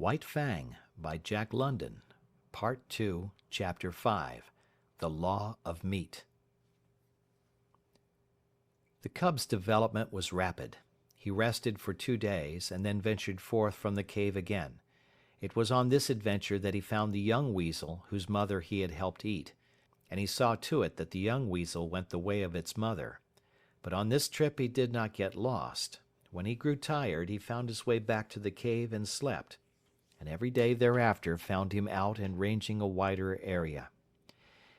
White Fang by Jack London, Part 2, Chapter 5, The Law of Meat. The cub's development was rapid. He rested for 2 days, and then ventured forth from the cave again. It was on this adventure that he found the young weasel whose mother he had helped eat, and he saw to it that the young weasel went the way of its mother. But on this trip he did not get lost. When he grew tired, he found his way back to the cave and slept, and every day thereafter found him out and ranging a wider area.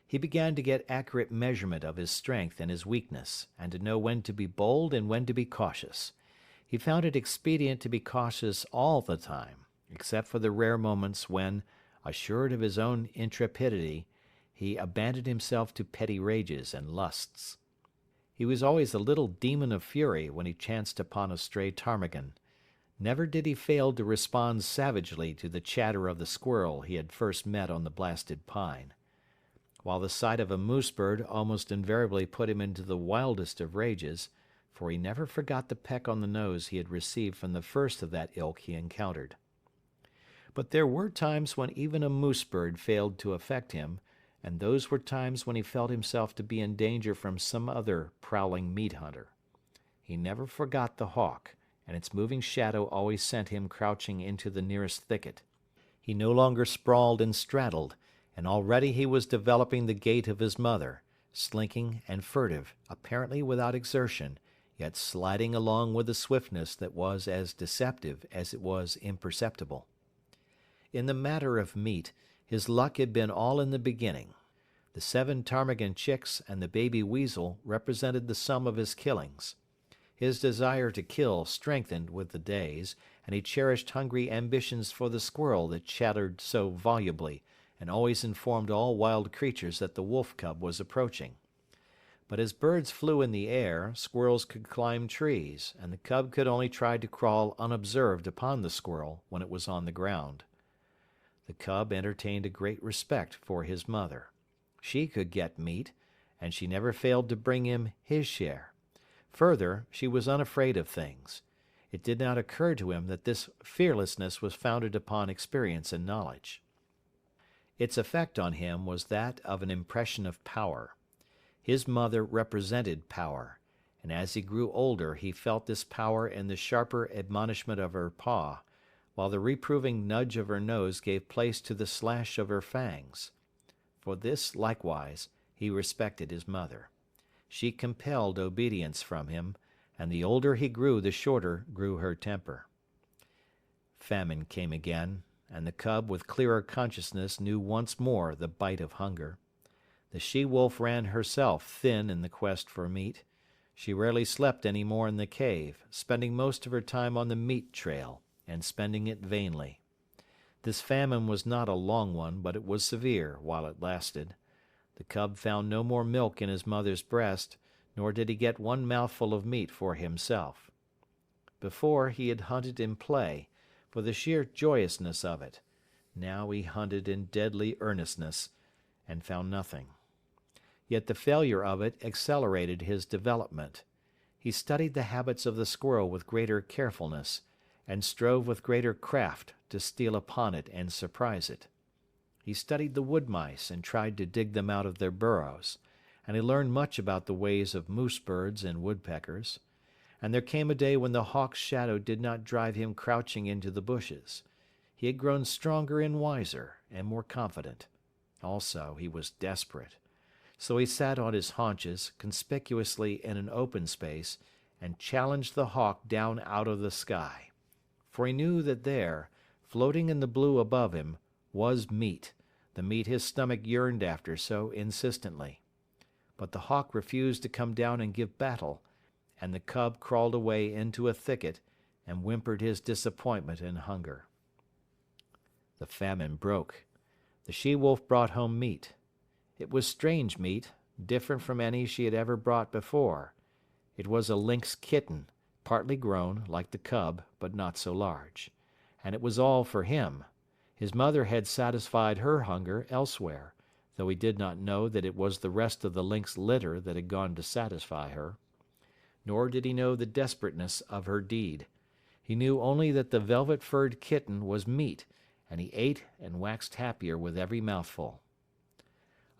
He began to get accurate measurement of his strength and his weakness, and to know when to be bold and when to be cautious. He found it expedient to be cautious all the time, except for the rare moments when, assured of his own intrepidity, he abandoned himself to petty rages and lusts. He was always a little demon of fury when he chanced upon a stray ptarmigan. Never did he fail to respond savagely to the chatter of the squirrel he had first met on the blasted pine. While the sight of a moose bird almost invariably put him into the wildest of rages, for he never forgot the peck on the nose he had received from the first of that ilk he encountered. But there were times when even a moose bird failed to affect him, and those were times when he felt himself to be in danger from some other prowling meat hunter. He never forgot the hawk, and its moving shadow always sent him crouching into the nearest thicket. He no longer sprawled and straddled, and already he was developing the gait of his mother, slinking and furtive, apparently without exertion, yet sliding along with a swiftness that was as deceptive as it was imperceptible. In the matter of meat, his luck had been all in the beginning. The 7 ptarmigan chicks and the baby weasel represented the sum of his killings. His desire to kill strengthened with the days, and he cherished hungry ambitions for the squirrel that chattered so volubly and always informed all wild creatures that the wolf cub was approaching. But as birds flew in the air, squirrels could climb trees, and the cub could only try to crawl unobserved upon the squirrel when it was on the ground. The cub entertained a great respect for his mother. She could get meat, and she never failed to bring him his share. Further, she was unafraid of things. It did not occur to him that this fearlessness was founded upon experience and knowledge. Its effect on him was that of an impression of power. His mother represented power, and as he grew older he felt this power in the sharper admonishment of her paw, while the reproving nudge of her nose gave place to the slash of her fangs. For this, likewise, he respected his mother. She compelled obedience from him, and the older he grew the shorter grew her temper. Famine came again, and the cub with clearer consciousness knew once more the bite of hunger. The she-wolf ran herself thin in the quest for meat. She rarely slept any more in the cave, spending most of her time on the meat trail, and spending it vainly. This famine was not a long one, but it was severe while it lasted. The cub found no more milk in his mother's breast, nor did he get one mouthful of meat for himself. Before, he had hunted in play, for the sheer joyousness of it. Now he hunted in deadly earnestness, and found nothing. Yet the failure of it accelerated his development. He studied the habits of the squirrel with greater carefulness, and strove with greater craft to steal upon it and surprise it. He studied the wood mice and tried to dig them out of their burrows, and he learned much about the ways of moose birds and woodpeckers. And there came a day when the hawk's shadow did not drive him crouching into the bushes. He had grown stronger and wiser and more confident. Also, he was desperate. So he sat on his haunches, conspicuously in an open space, and challenged the hawk down out of the sky. For he knew that there, floating in the blue above him, was meat, the meat his stomach yearned after so insistently. But the hawk refused to come down and give battle, and the cub crawled away into a thicket and whimpered his disappointment and hunger. The famine broke. The she-wolf brought home meat. It was strange meat, different from any she had ever brought before. It was a lynx kitten, partly grown, like the cub, but not so large. And it was all for him. His mother had satisfied her hunger elsewhere, though he did not know that it was the rest of the lynx litter that had gone to satisfy her. Nor did he know the desperateness of her deed. He knew only that the velvet-furred kitten was meat, and he ate and waxed happier with every mouthful.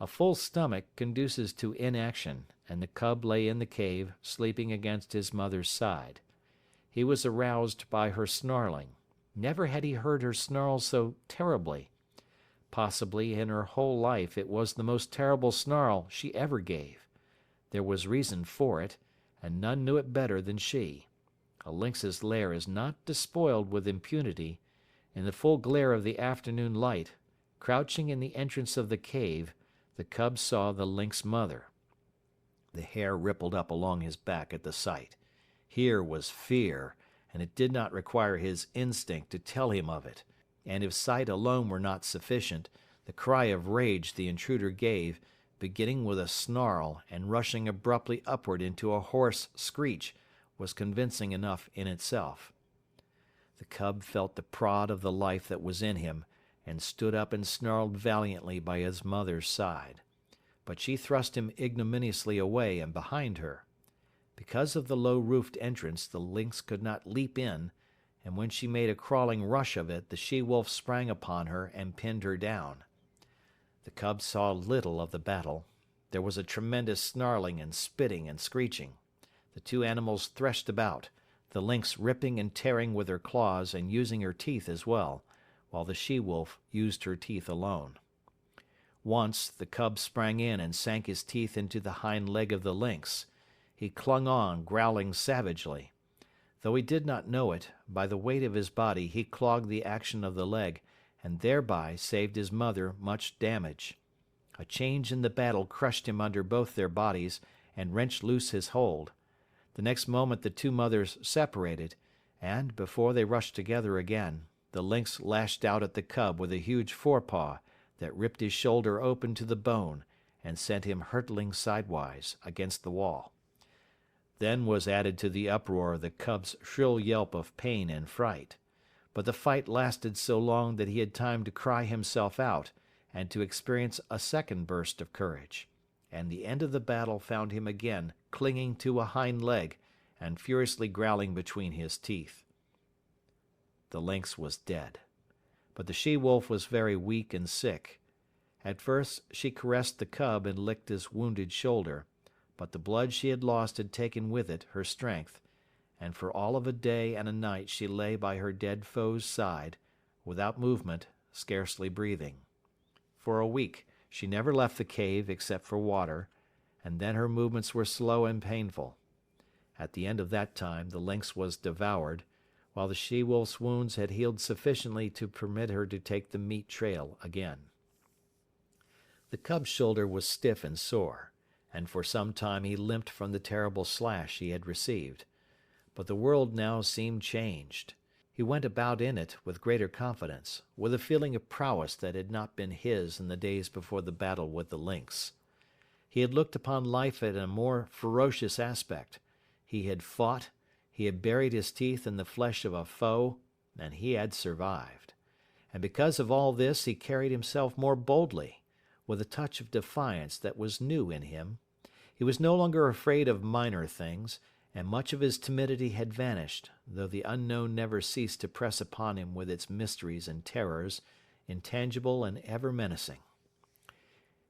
A full stomach conduces to inaction, and the cub lay in the cave, sleeping against his mother's side. He was aroused by her snarling. Never had he heard her snarl so terribly. Possibly in her whole life it was the most terrible snarl she ever gave. There was reason for it, and none knew it better than she. A lynx's lair is not despoiled with impunity. In the full glare of the afternoon light, crouching in the entrance of the cave, the cub saw the lynx mother. The hair rippled up along his back at the sight. Here was fear, and it did not require his instinct to tell him of it. And if sight alone were not sufficient, the cry of rage the intruder gave, beginning with a snarl and rushing abruptly upward into a hoarse screech, was convincing enough in itself. The cub felt the prod of the life that was in him, and stood up and snarled valiantly by his mother's side. But she thrust him ignominiously away and behind her. Because of the low-roofed entrance, the lynx could not leap in, and when she made a crawling rush of it, the she-wolf sprang upon her and pinned her down. The cub saw little of the battle. There was a tremendous snarling and spitting and screeching. The two animals threshed about, the lynx ripping and tearing with her claws and using her teeth as well, while the she-wolf used her teeth alone. Once, the cub sprang in and sank his teeth into the hind leg of the lynx. He clung on, growling savagely. Though he did not know it, by the weight of his body he clogged the action of the leg, and thereby saved his mother much damage. A change in the battle crushed him under both their bodies and wrenched loose his hold. The next moment the two mothers separated, and, before they rushed together again, the lynx lashed out at the cub with a huge forepaw that ripped his shoulder open to the bone and sent him hurtling sidewise against the wall. Then was added to the uproar the cub's shrill yelp of pain and fright. But the fight lasted so long that he had time to cry himself out and to experience a second burst of courage, and the end of the battle found him again clinging to a hind leg and furiously growling between his teeth. The lynx was dead, but the she-wolf was very weak and sick. At first she caressed the cub and licked his wounded shoulder, but the blood she had lost had taken with it her strength, and for all of a day and a night she lay by her dead foe's side, without movement, scarcely breathing. For a week she never left the cave except for water, and then her movements were slow and painful. At the end of that time the lynx was devoured, while the she-wolf's wounds had healed sufficiently to permit her to take the meat trail again. The cub's shoulder was stiff and sore, and for some time he limped from the terrible slash he had received. But the world now seemed changed. He went about in it with greater confidence, with a feeling of prowess that had not been his in the days before the battle with the lynx. He had looked upon life in a more ferocious aspect. He had fought, he had buried his teeth in the flesh of a foe, and he had survived. And because of all this he carried himself more boldly, with a touch of defiance that was new in him. He was no longer afraid of minor things, and much of his timidity had vanished, though the unknown never ceased to press upon him with its mysteries and terrors, intangible and ever menacing.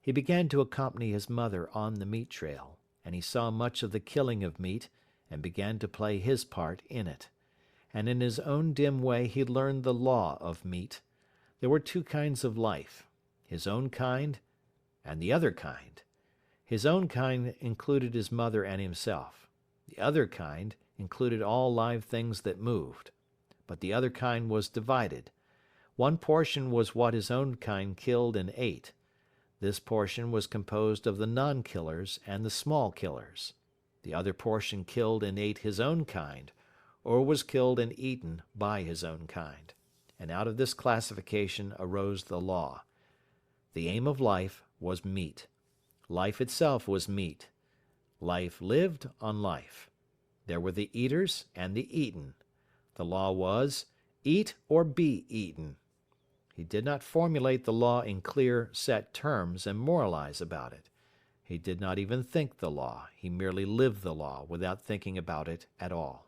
He began to accompany his mother on the meat trail, and he saw much of the killing of meat, and began to play his part in it. And in his own dim way he learned the law of meat. There were two kinds of life, his own kind and the other kind. His own kind included his mother and himself. The other kind included all live things that moved. But the other kind was divided. One portion was what his own kind killed and ate. This portion was composed of the non-killers and the small killers. The other portion killed and ate his own kind, or was killed and eaten by his own kind. And out of this classification arose the law. The aim of life was meat. Life itself was meat. Life lived on life. There were the eaters and the eaten. The law was, eat or be eaten. He did not formulate the law in clear, set terms and moralize about it. He did not even think the law, he merely lived the law without thinking about it at all.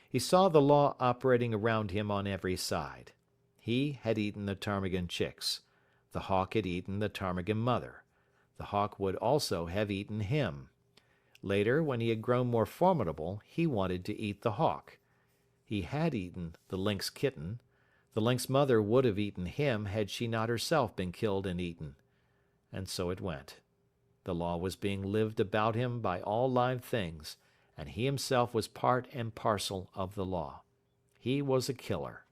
He saw the law operating around him on every side. He had eaten the ptarmigan chicks. The hawk had eaten the ptarmigan mother. The hawk would also have eaten him. Later, when he had grown more formidable, he wanted to eat the hawk. He had eaten the lynx kitten. The lynx mother would have eaten him had she not herself been killed and eaten. And so it went. The law was being lived about him by all live things, and he himself was part and parcel of the law. He was a killer.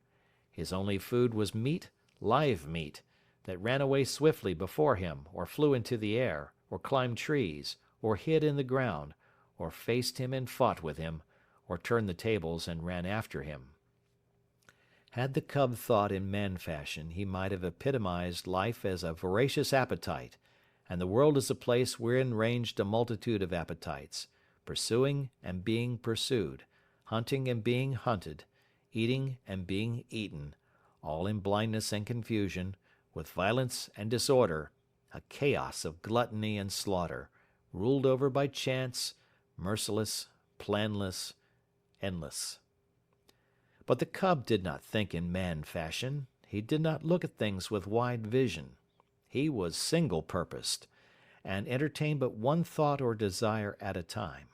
His only food was meat, live meat, that ran away swiftly before him, or flew into the air, or climbed trees, or hid in the ground, or faced him and fought with him, or turned the tables and ran after him. Had the cub thought in man fashion, he might have epitomized life as a voracious appetite, and the world as a place wherein ranged a multitude of appetites, pursuing and being pursued, hunting and being hunted, eating and being eaten, all in blindness and confusion, with violence and disorder, a chaos of gluttony and slaughter, ruled over by chance, merciless, planless, endless. But the cub did not think in man fashion. He did not look at things with wide vision. He was single-purposed, and entertained but one thought or desire at a time.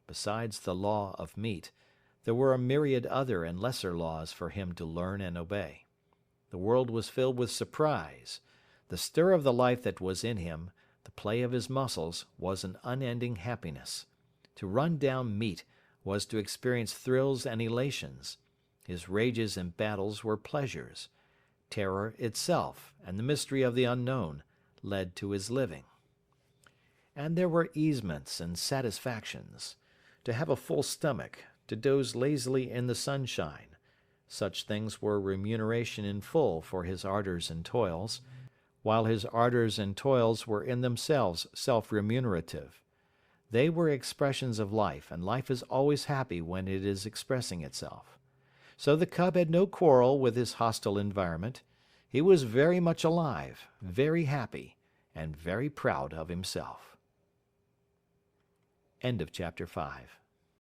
Besides the law of meat, there were a myriad other and lesser laws for him to learn and obey. The world was filled with surprise. The stir of the life that was in him, the play of his muscles, was an unending happiness. To run down meat was to experience thrills and elations. His rages and battles were pleasures. Terror itself, and the mystery of the unknown, led to his living. And there were easements and satisfactions. To have a full stomach, to doze lazily in the sunshine, such things were remuneration in full for his ardors and toils, while his ardors and toils were in themselves self-remunerative. They were expressions of life, and life is always happy when it is expressing itself. So the cub had no quarrel with his hostile environment. He was very much alive, very happy, and very proud of himself. End of chapter 5.